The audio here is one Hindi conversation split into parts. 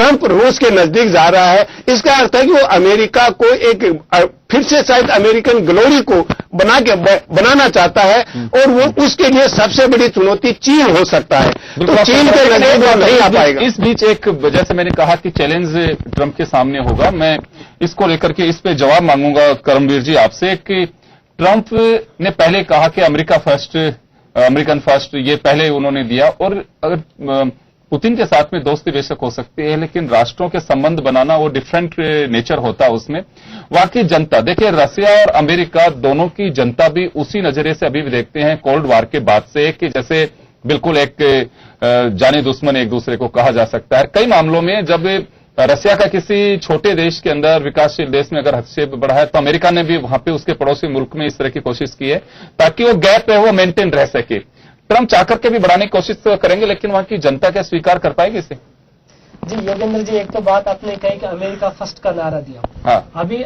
ट्रंप रूस के नजदीक जा रहा है, इसका अर्थ है कि वो अमेरिका को एक फिर से शायद अमेरिकन ग्लोरी को बनाना चाहता है, और वो उसके लिए सबसे बड़ी चुनौती चीन हो सकता है। तो चीन के नजदीक वो नहीं आ पाएगा। इस बीच एक, जैसे मैंने कहा कि चैलेंज ट्रंप के सामने होगा, मैं इसको लेकर के इस पे जवाब मांगूंगा करमवीर जी आपसे कि ट्रंप ने पहले कहा कि अमेरिका फर्स्ट, अमेरिकन फर्स्ट, ये पहले उन्होंने दिया, और अगर पुतिन के साथ में दोस्ती बेशक हो सकती है, लेकिन राष्ट्रों के संबंध बनाना वो डिफरेंट नेचर होता है उसमें। वाकई जनता, देखिए रसिया और अमेरिका दोनों की जनता भी उसी नजरिए से अभी भी देखते हैं कोल्ड वार के बाद से, कि जैसे बिल्कुल एक जाने दुश्मन एक दूसरे को कहा जा सकता है। कई मामलों में जब रसिया का किसी छोटे देश के अंदर, विकासशील देश में अगर हस्तक्षेप बढ़ा है, तो अमेरिका ने भी वहां पे उसके पड़ोसी मुल्क में इस तरह की कोशिश की है ताकि वो गैप है वो मेंटेन रह सके। ट्रंप चाह करके भी बढ़ाने की कोशिश तो करेंगे, लेकिन वहां की जनता क्या स्वीकार कर पाएगी इसे? जी योगेंद्र जी, एक तो बात आपने कही कि अमेरिका फर्स्ट का नारा दिया। हाँ। अभी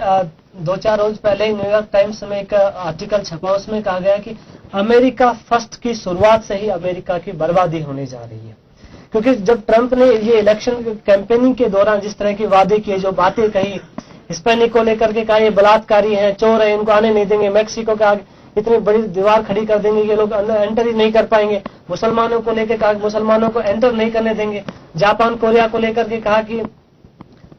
2-4 रोज पहले ही न्यूयॉर्क टाइम्स में एक आर्टिकल छपा, उसमें कहा गया कि अमेरिका फर्स्ट की शुरुआत से ही अमेरिका की बर्बादी होने जा रही है। क्योंकि जब ट्रंप ने ये इलेक्शन कैंपेनिंग के दौरान जिस तरह की वादे किए, जो बातें कही, हिस्पैनिक को लेकर के कहा ये बलात्कारी हैं, चोर हैं, इनको आने नहीं देंगे, मैक्सिको के आगे इतनी बड़ी दीवार खड़ी कर देंगे, ये लोग अंदर एंटर ही नहीं कर पाएंगे, मुसलमानों को लेकर कहा मुसलमानों को एंटर नहीं करने देंगे, जापान कोरिया को लेकर के कहा कि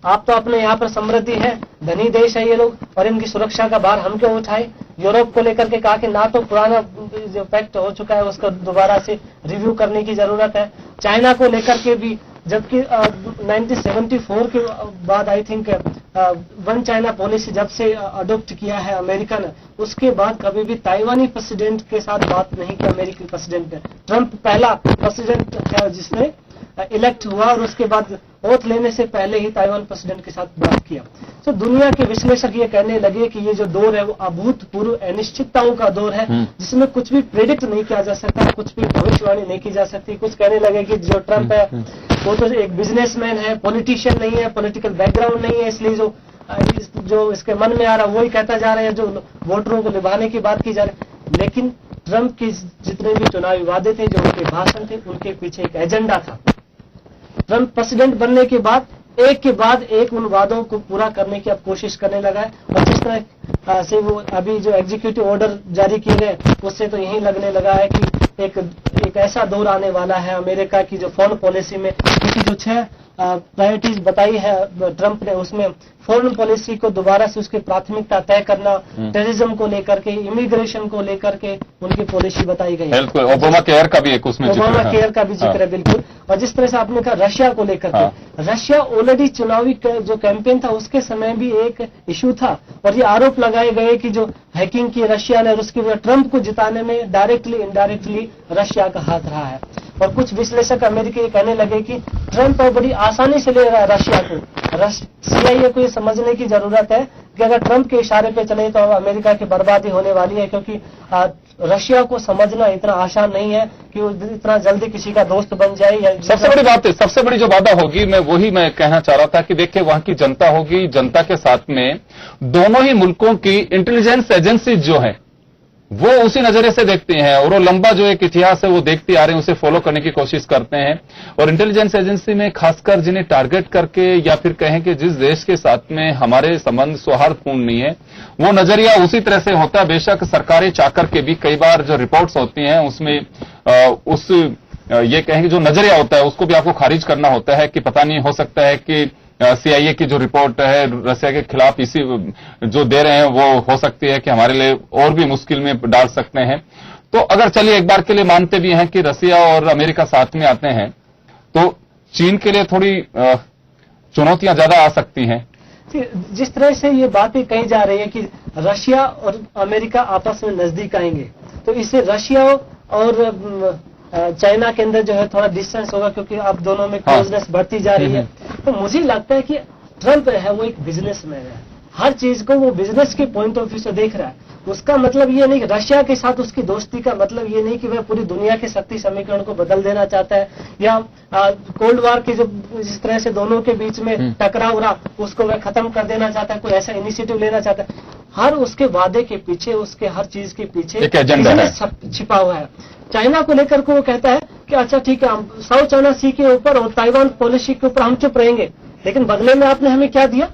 आप तो अपने यहाँ पर समृद्धि है, धनी देश है ये लोग, और इनकी सुरक्षा का भार हम क्यों उठाए। यूरोप को लेकर के कहा कि नाटो पुराना जो पैक्ट हो चुका है उसको दोबारा से रिव्यू करने की जरूरत है। चाइना को लेकर के भी, जबकि 1974 के बाद I think one China policy जब से अडॉप्ट किया है अमेरिका ने, उसके बाद कभी भी ताइवानी प्रेसिडेंट के साथ बात नहीं की अमेरिकी प्रेसिडेंट ने। ट्रंप पहला प्रेसिडेंट है जिसने इलेक्ट हुआ और उसके बाद ओथ लेने से पहले ही ताइवान प्रेसिडेंट के साथ बात किया। तो दुनिया के विश्लेषक ये कहने लगे कि ये जो दौर है वो अभूतपूर्व अनिश्चितताओं का दौर है, जिसमें कुछ भी प्रेडिक्ट नहीं किया जा सकता, कुछ भी भविष्यवाणी नहीं की जा सकती। कुछ कहने लगे कि जो ट्रंप है वो तो एक बिजनेसमैन है, पॉलिटिशियन नहीं है, पॉलिटिकल बैकग्राउंड नहीं है, इसलिए जो इसके मन में आ रहा है वही कहता जा रहा है, जो वोटरों को निभाने की बात की जा रही है। लेकिन ट्रंप के जितने भी चुनावी वादे थे, जो उनके भाषण थे, उनके पीछे एक एजेंडा था। ट्रंप प्रेसिडेंट बनने के बाद एक के बाद एक उन वादों को पूरा करने की अब कोशिश करने लगा है, और जिस तरह से वो अभी जो एग्जीक्यूटिव ऑर्डर जारी किए गए उससे तो यही लगने लगा है कि एक ऐसा दौर आने वाला है अमेरिका की जो फॉरेन पॉलिसी में, क्योंकि जो 6 प्रायोरिटीज बताई है ट्रंप ने, उसमें फॉरेन पॉलिसी को दोबारा से उसकी प्राथमिकता तय करना, टेररिज्म को लेकर के, इमिग्रेशन को लेकर के उनकी पॉलिसी बताई गई है। ओबामा केयर का भी एक उसमें ओबामा केयर का भी जिक्र है, बिल्कुल। और जिस तरह से आपने कहा रशिया को लेकर के, रशिया ऑलरेडी चुनावी जो कैंपेन था उसके समय भी एक इशू था, और ये आरोप लगाए गए कि जो हैकिंग की रशिया ने, और उसकी वजह ट्रंप को जिताने में डायरेक्टली इनडायरेक्टली रशिया का हाथ रहा है। और कुछ विश्लेषक अमेरिकी कहने लगे कि ट्रंप बड़ी आसानी से ले रहा है रशिया को। CIA को ये समझने की जरूरत है कि अगर ट्रंप के इशारे पे चले तो अमेरिका की बर्बादी होने वाली है, क्योंकि रशिया को समझना इतना आसान नहीं है कि वो इतना जल्दी किसी का दोस्त बन जाए। या सबसे बड़ी बात है, सबसे बड़ी जो वादा होगी, मैं कहना चाह रहा था कि देखिए वहां की जनता होगी, जनता के साथ में दोनों ही मुल्कों की इंटेलिजेंस एजेंसी जो है वो उसी नजरिए से देखती हैं, और वो लंबा जो एक इतिहास है वो देखते आ रहे हैं, उसे फॉलो करने की कोशिश करते हैं। और इंटेलिजेंस एजेंसी में खासकर जिन्हें टारगेट करके, या फिर कहें कि जिस देश के साथ में हमारे संबंध सौहार्दपूर्ण नहीं है, वो नजरिया उसी तरह से होता है। बेशक सरकारें चाहकर के भी कई बार जो रिपोर्ट्स होती हैं उसमें ये कहें कि जो नजरिया होता है उसको भी आपको खारिज करना होता है कि पता नहीं, हो सकता है कि CIA की जो रिपोर्ट है रसिया के खिलाफ इसी जो दे रहे हैं वो हो सकती है कि हमारे लिए और भी मुश्किल में डाल सकते हैं। तो अगर चलिए एक बार के लिए मानते भी हैं कि रसिया और अमेरिका साथ में आते हैं, तो चीन के लिए थोड़ी चुनौतियां ज्यादा आ सकती हैं। जिस तरह से ये बातें कही जा रही है कि रशिया और अमेरिका आपस में नजदीक आएंगे, तो इससे रशिया और चाइना के अंदर जो है थोड़ा डिस्टेंस होगा, क्योंकि अब दोनों में क्लोजनेस बढ़ती जा रही है। तो मुझे लगता है कि ट्रंप है वो एक बिजनेसमैन है, हर चीज को वो बिजनेस के पॉइंट ऑफ व्यू से देख रहा है। उसका मतलब ये नहीं कि रशिया के साथ उसकी दोस्ती का मतलब ये नहीं कि वह पूरी दुनिया के शक्ति समीकरण को बदल देना चाहता है, या कोल्ड वार की जो जिस तरह से दोनों के बीच में टकराव रहा उसको वह खत्म कर देना चाहता है, कोई ऐसा इनिशिएटिव लेना चाहता है। हर उसके वादे के पीछे, उसके हर चीज के पीछे एक एजेंडा है, छिपा हुआ है। चाइना को लेकर के वो कहता है कि अच्छा ठीक है, हम साउथ चाइना सी के ऊपर और ताइवान पॉलिसी के ऊपर हम चुप रहेंगे, लेकिन बदले में आपने हमें क्या दिया?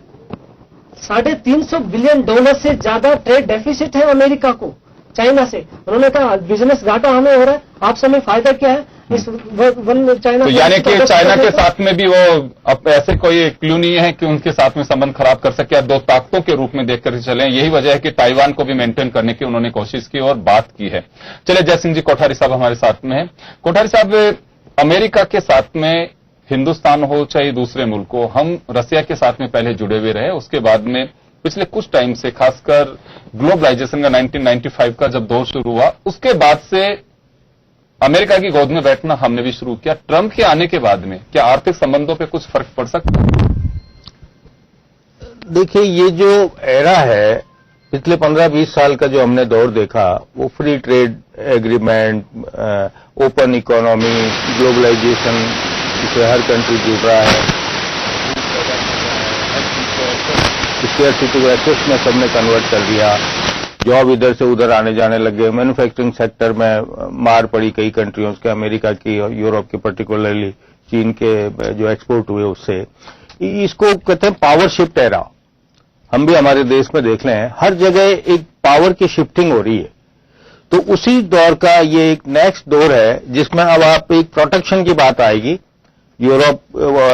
$350 बिलियन से ज्यादा ट्रेड डेफिसिट है अमेरिका को चाइना से। उन्होंने कहा बिजनेस घाटा हमें हो रहा है, आपसे हमें फायदा क्या है इस चाइना। तो यानी कि चाइना के साथ में भी वो अब ऐसे कोई क्लू नहीं है कि उनके साथ में संबंध खराब कर सके, या दो ताकतों के रूप में देखकर चले। यही वजह है कि ताइवान को भी मेंटेन करने की उन्होंने कोशिश की और बात की है। चले, जय सिंह जी कोठारी साहब हमारे साथ में हैं। कोठारी साहब, अमेरिका के साथ में हिंदुस्तान हो चाहे दूसरे मुल्क हो, हम रसिया के साथ में पहले जुड़े हुए रहे, उसके बाद में पिछले कुछ टाइम से खासकर ग्लोबलाइजेशन का 1995 का जब दौर शुरू हुआ, उसके बाद से अमेरिका की गोद में बैठना हमने भी शुरू किया। ट्रंप के आने के बाद में क्या आर्थिक संबंधों पे कुछ फर्क पड़ सकता है? देखिए, ये जो एरा है पिछले 15-20 साल का जो हमने दौर देखा, वो free trade agreement, open economy, globalisation जिसे हर कंट्री जुड़ रहा है, स्केर्सिटी को एक्सेस में सबने कन्वर्ट कर दिया, जॉब इधर से उधर आने जाने लगे, मैन्युफैक्चरिंग सेक्टर में मार पड़ी कई कंट्रियों के, अमेरिका की और यूरोप के, पर्टिकुलरली चीन के जो एक्सपोर्ट हुए उससे। इसको कहते हैं पावर शिफ्ट एरा। हम भी हमारे देश में देख लें, हर जगह एक पावर की शिफ्टिंग हो रही है। तो उसी दौर का ये एक नेक्स्ट दौर है जिसमें अब आप एक प्रोटेक्शन की बात आएगी। यूरोप,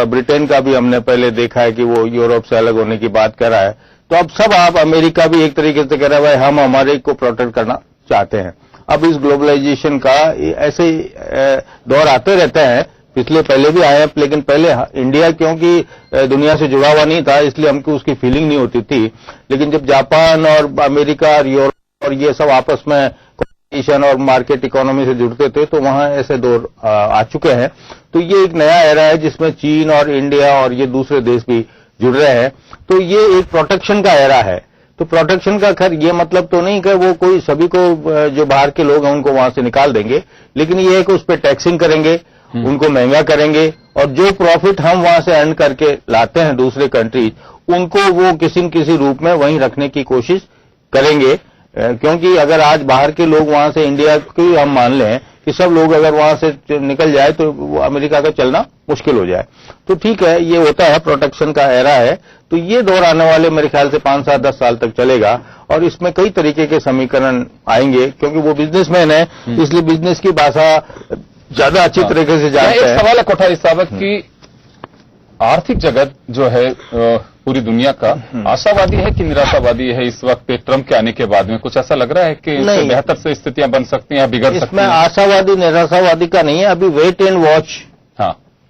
ब्रिटेन का भी हमने पहले देखा है कि वो यूरोप से अलग होने की बात कर रहा है। तो अब सब आप, अमेरिका भी एक तरीके से कह रहा है भाई हम हमारे को प्रोटेक्ट करना चाहते हैं। अब इस ग्लोबलाइजेशन का ऐसे दौर आते रहते हैं, पिछले पहले भी आए हैं, लेकिन पहले इंडिया क्योंकि दुनिया से जुड़ा हुआ नहीं था इसलिए हमको उसकी फीलिंग नहीं होती थी। लेकिन जब जापान और अमेरिका और यूरोप और ये सब आपस में कॉम्पिटिशन और मार्केट इकोनॉमी से जुड़ते थे तो वहां ऐसे दौर आ चुके हैं। तो ये एक नया एरा है जिसमें चीन और इंडिया और ये दूसरे देश भी जुड़ रहे हैं। तो ये एक प्रोटेक्शन का एरा है। तो प्रोटेक्शन का खैर ये मतलब तो नहीं कि वो कोई सभी को जो बाहर के लोग हैं उनको वहां से निकाल देंगे, लेकिन ये है कि उस पर टैक्सिंग करेंगे, उनको महंगा करेंगे और जो प्रॉफिट हम वहां से अर्न करके लाते हैं दूसरे कंट्रीज, उनको वो किसी न किसी रूप में वहीं रखने की कोशिश करेंगे। क्योंकि अगर आज बाहर के लोग वहां से, इंडिया की हम मान लें कि सब लोग अगर वहां से निकल जाए तो अमेरिका का चलना मुश्किल हो जाए। तो ठीक है, ये होता है, प्रोटेक्शन का एरा है। तो ये दौर आने वाले मेरे ख्याल से 5 साल 10 साल तक चलेगा और इसमें कई तरीके के समीकरण आएंगे, क्योंकि वो बिजनेसमैन है इसलिए बिजनेस की भाषा ज्यादा अच्छी तरीके से जानते हैं। एक सवाल है कोठारी साहब कि आर्थिक जगत जो है पूरी दुनिया का आशावादी है कि निराशावादी है इस वक्त ट्रंप के आने के बाद में? कुछ ऐसा लग रहा है कि इससे बेहतर से स्थितियां बन सकती हैं या बिगड़ सकती हैं? इसमें आशावादी निराशावादी का नहीं है, अभी वेट एंड वॉच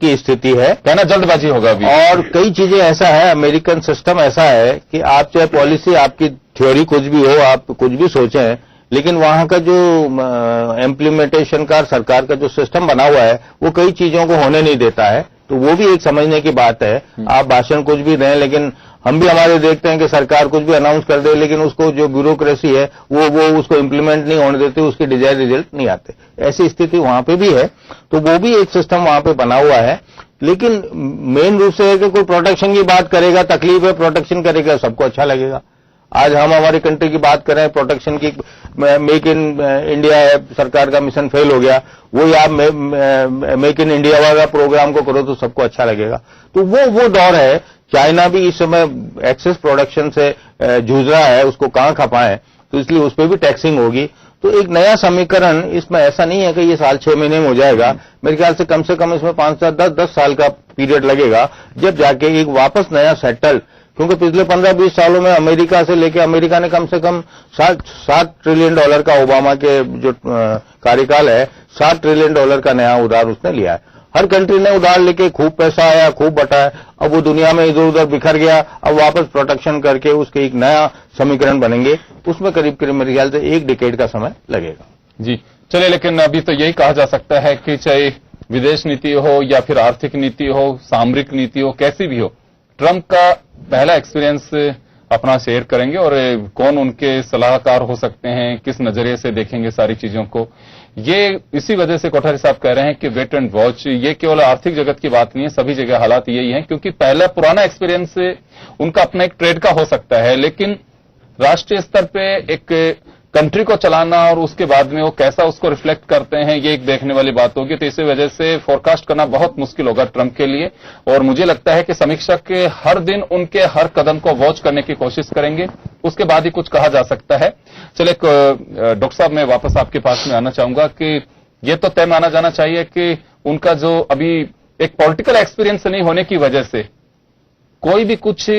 की स्थिति है। कहना जल्दबाजी होगा अभी। और कई चीजें ऐसा है, अमेरिकन सिस्टम ऐसा है कि आप चाहे पॉलिसी, आपकी थ्योरी कुछ भी हो, आप कुछ भी सोचें, लेकिन वहां का जो इम्प्लीमेंटेशन का सरकार का जो सिस्टम बना हुआ है वो कई चीजों को होने नहीं देता है। तो वो भी एक समझने की बात है। आप भाषण कुछ भी दें, लेकिन हम भी हमारे देखते हैं कि सरकार कुछ भी अनाउंस कर दे, लेकिन उसको जो ब्यूरोक्रेसी है वो उसको इम्प्लीमेंट नहीं होने देती, उसके डिजायर्ड रिजल्ट नहीं आते। ऐसी स्थिति वहां पे भी है। तो वो भी एक सिस्टम वहां पे बना हुआ है। लेकिन मेन रूप से है कि कोई प्रोटेक्शन की बात करेगा, तकलीफ है, प्रोटेक्शन करेगा, सबको अच्छा लगेगा। आज हम हमारी कंट्री की बात करें, प्रोटेक्शन की, मेक इन इंडिया है, सरकार का मिशन फेल हो गया, वो आप मेक इन इंडिया वाला प्रोग्राम को करो तो सबको अच्छा लगेगा। तो वो दौर है। चाइना भी इस समय एक्सेस प्रोडक्शन से जूझ रहा है, उसको कहां खपाएं, तो इसलिए उस पर भी टैक्सिंग होगी। तो एक नया समीकरण इसमें ऐसा नहीं है कि ये साल 6 महीने में हो जाएगा। मेरे ख्याल से कम इसमें 5 साल 10 साल का पीरियड लगेगा, जब जाके एक वापस नया सेटल, क्योंकि पिछले 15-20 सालों में अमेरिका से लेके, अमेरिका ने कम से कम $7 ट्रिलियन का ओबामा के जो कार्यकाल है, $7 ट्रिलियन का नया उधार उसने लिया है। हर कंट्री ने उधार लेके खूब पैसा आया, खूब बटा है। अब वो दुनिया में इधर उधर बिखर गया, अब वापस प्रोटेक्शन करके उसके एक नया समीकरण बनेंगे। उसमें करीब करीब मेरे ख्याल से 1 डिकेड का समय लगेगा। जी चलिए, लेकिन अभी तो यही कहा जा सकता है कि चाहे विदेश नीति हो या फिर आर्थिक नीति हो, सामरिक नीति हो, कैसी भी हो, ट्रंप का पहला एक्सपीरियंस अपना शेयर करेंगे और कौन उनके सलाहकार हो सकते हैं, किस नजरिए से देखेंगे सारी चीजों को। ये इसी वजह से कोठारी साहब कह रहे हैं कि वेट एंड वॉच, ये केवल आर्थिक जगत की बात नहीं है, सभी जगह हालात यही है। क्योंकि पहला पुराना एक्सपीरियंस उनका अपना एक ट्रेड का हो सकता है, लेकिन राष्ट्रीय स्तर पे एक कंट्री को चलाना और उसके बाद में वो कैसा उसको रिफ्लेक्ट करते हैं, ये एक देखने वाली बात होगी। तो इसी वजह से फोरकास्ट करना बहुत मुश्किल होगा ट्रंप के लिए। और मुझे लगता है कि समीक्षक के हर दिन उनके हर कदम को वॉच करने की कोशिश करेंगे, उसके बाद ही कुछ कहा जा सकता है। चलिए डॉक्टर साहब, मैं वापस आपके पास में आना चाहूंगा कि ये तो तय माना जाना चाहिए कि उनका जो अभी एक पॉलिटिकल एक्सपीरियंस नहीं होने की वजह से कोई भी कुछ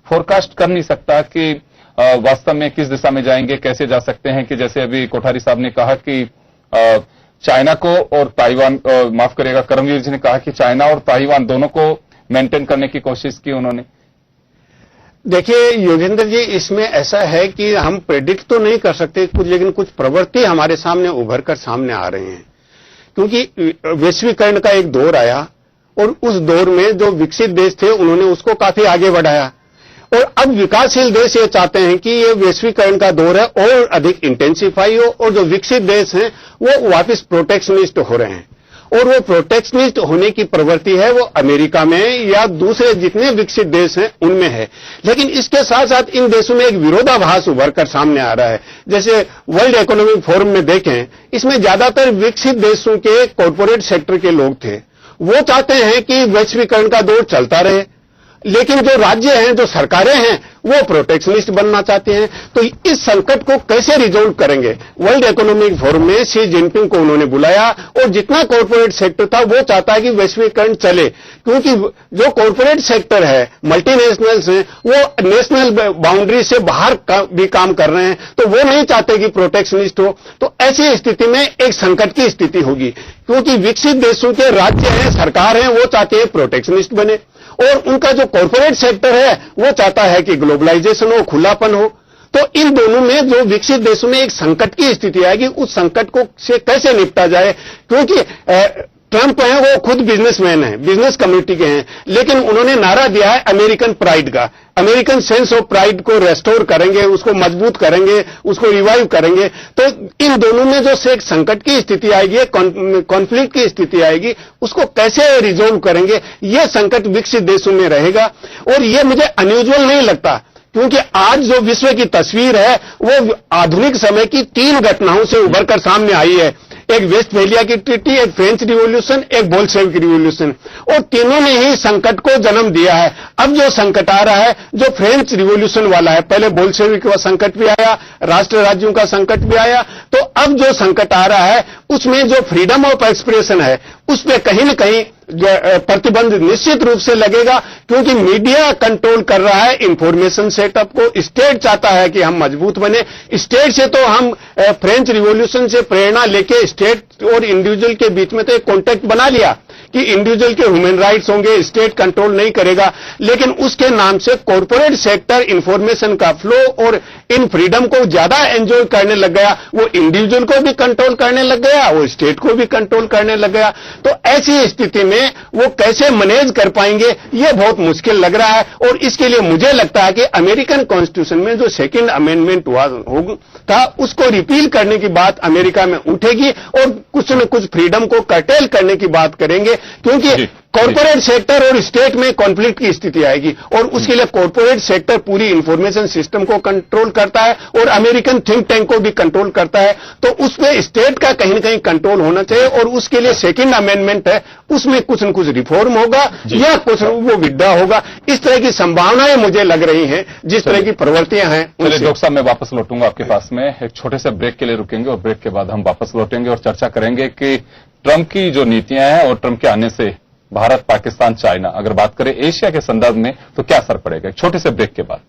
फोरकास्ट कर नहीं सकता कि वास्तव में किस दिशा में जाएंगे, कैसे जा सकते हैं। कि जैसे अभी कोठारी साहब ने कहा कि चाइना को और ताइवान, माफ करिएगा करमवीर जी ने कहा कि चाइना और ताइवान दोनों को मेंटेन करने की कोशिश की उन्होंने। देखिए योगेंद्र जी, इसमें ऐसा है कि हम प्रेडिक्ट तो नहीं कर सकते कुछ, लेकिन कुछ प्रवृत्ति हमारे सामने उभर कर सामने आ रहे हैं। क्योंकि वैश्वीकरण का एक दौर आया और उस दौर में जो विकसित देश थे उन्होंने उसको काफी आगे बढ़ाया, और अब विकासशील देश ये चाहते हैं कि ये वैश्वीकरण का दौर है और अधिक इंटेंसिफाई हो, और जो विकसित देश हैं वो वापस प्रोटेक्शनिस्ट हो रहे हैं। और वो प्रोटेक्शनिस्ट होने की प्रवृत्ति है वो अमेरिका में या दूसरे जितने विकसित देश हैं उनमें है। लेकिन इसके साथ साथ इन देशों में एक विरोधाभास उभर कर सामने आ रहा है। जैसे वर्ल्ड इकोनॉमिक फोरम में देखें, इसमें ज्यादातर विकसित देशों के कॉर्पोरेट सेक्टर के लोग थे। वो चाहते हैं कि वैश्वीकरण का दौर चलता रहे, लेकिन जो राज्य हैं, जो सरकारें हैं, वो प्रोटेक्शनिस्ट बनना चाहते हैं। तो इस संकट को कैसे रिजोल्व करेंगे? वर्ल्ड इकोनॉमिक फोरम में शी जिनपिंग को उन्होंने बुलाया, और जितना कॉर्पोरेट सेक्टर था वो चाहता है कि वैश्वीकरण चले, क्योंकि जो कॉर्पोरेट सेक्टर है, मल्टीनेशनल्स हैं, वो नेशनल बाउंड्री से बाहर भी काम कर रहे हैं, तो वो नहीं चाहते कि प्रोटेक्शनिस्ट हो। तो ऐसी स्थिति में एक संकट की स्थिति होगी, क्योंकि विकसित देशों के राज्य हैं, सरकार हैं, वो चाहते हैं प्रोटेक्शनिस्ट बने, और उनका जो कॉर्पोरेट सेक्टर है वो चाहता है कि ग्लोबलाइजेशन हो, खुलापन हो। तो इन दोनों में जो विकसित देशों में एक संकट की स्थिति आएगी, उस संकट को से कैसे निपटा जाए? क्योंकि ट्रंप हैं, वो खुद बिजनेसमैन हैं, बिजनेस कम्युनिटी के हैं, लेकिन उन्होंने नारा दिया है अमेरिकन प्राइड का, अमेरिकन सेंस ऑफ प्राइड को रेस्टोर करेंगे, उसको मजबूत करेंगे, उसको रिवाइव करेंगे। तो इन दोनों में जो से एक संकट की स्थिति आएगी, कॉन्फ्लिक्ट की स्थिति आएगी, उसको कैसे रिजोल्व करेंगे, ये संकट विकसित देशों में रहेगा। और ये मुझे अनयूजुअल नहीं लगता, क्योंकि आज जो विश्व की तस्वीर है वो आधुनिक समय की 3 घटनाओं से उभर कर सामने आई है। एक वेस्टफेलिया की ट्रीटी, एक फ्रेंच रिवॉल्यूशन, एक बोल्शेविक रिवॉल्यूशन, और तीनों ने ही संकट को जन्म दिया है। अब जो संकट आ रहा है, जो फ्रेंच रिवॉल्यूशन वाला है, पहले बोल्शेविक का संकट भी आया, राष्ट्र राज्यों का संकट भी आया, तो अब जो संकट आ रहा है उसमें जो फ्रीडम ऑफ एक्सप्रेशन है उस पर कहीं न कहीं प्रतिबंध निश्चित रूप से लगेगा, क्योंकि मीडिया कंट्रोल कर रहा है इंफॉर्मेशन सेटअप को। स्टेट चाहता है कि हम मजबूत बने। स्टेट से तो हम फ्रेंच रिवॉल्यूशन से प्रेरणा लेके स्टेट और इंडिविजुअल के बीच में तो एक कॉन्टैक्ट बना लिया कि इंडिविजुअल के ह्यूमन राइट्स होंगे, स्टेट कंट्रोल नहीं करेगा, लेकिन उसके नाम से कॉर्पोरेट सेक्टर इंफॉर्मेशन का फ्लो और इन फ्रीडम को ज्यादा एंजॉय करने लग गया। वो इंडिविजुअल को भी कंट्रोल करने लग गया, वो स्टेट को भी कंट्रोल करने लग गया। तो ऐसी स्थिति में वो कैसे मैनेज कर पाएंगे, ये बहुत मुश्किल लग रहा है। और इसके लिए मुझे लगता है कि अमेरिकन कॉन्स्टिट्यूशन में जो सेकेंड अमेंडमेंट था उसको रिपील करने की बात अमेरिका में उठेगी और कुछ न कुछ फ्रीडम को कर्टेल करने की बात करेंगे, क्योंकि कॉर्पोरेट सेक्टर और स्टेट में कॉन्फ्लिक्ट की स्थिति आएगी, और उसके लिए कॉर्पोरेट सेक्टर पूरी इंफॉर्मेशन सिस्टम को कंट्रोल करता है और अमेरिकन थिंक टैंक को भी कंट्रोल करता है। तो उसमें स्टेट का कहीं न कहीं कंट्रोल होना चाहिए, और उसके लिए सेकंड अमेंडमेंट है, उसमें कुछ न कुछ रिफॉर्म होगा या कुछ वो विड्रा होगा। इस तरह की संभावनाएं मुझे लग रही हैं, जिस तरह की प्रवृत्तियां हैं। डॉक्टर साहब, मैं वापस लौटूंगा आपके पास में, एक छोटे से ब्रेक के लिए रुकेंगे और ब्रेक के बाद हम वापस लौटेंगे और चर्चा करेंगे कि ट्रंप की जो नीतियां हैं और ट्रंप के आने से भारत, पाकिस्तान, चाइना, अगर बात करें एशिया के संदर्भ में तो क्या असर पड़ेगा। एक छोटे से ब्रेक के बाद।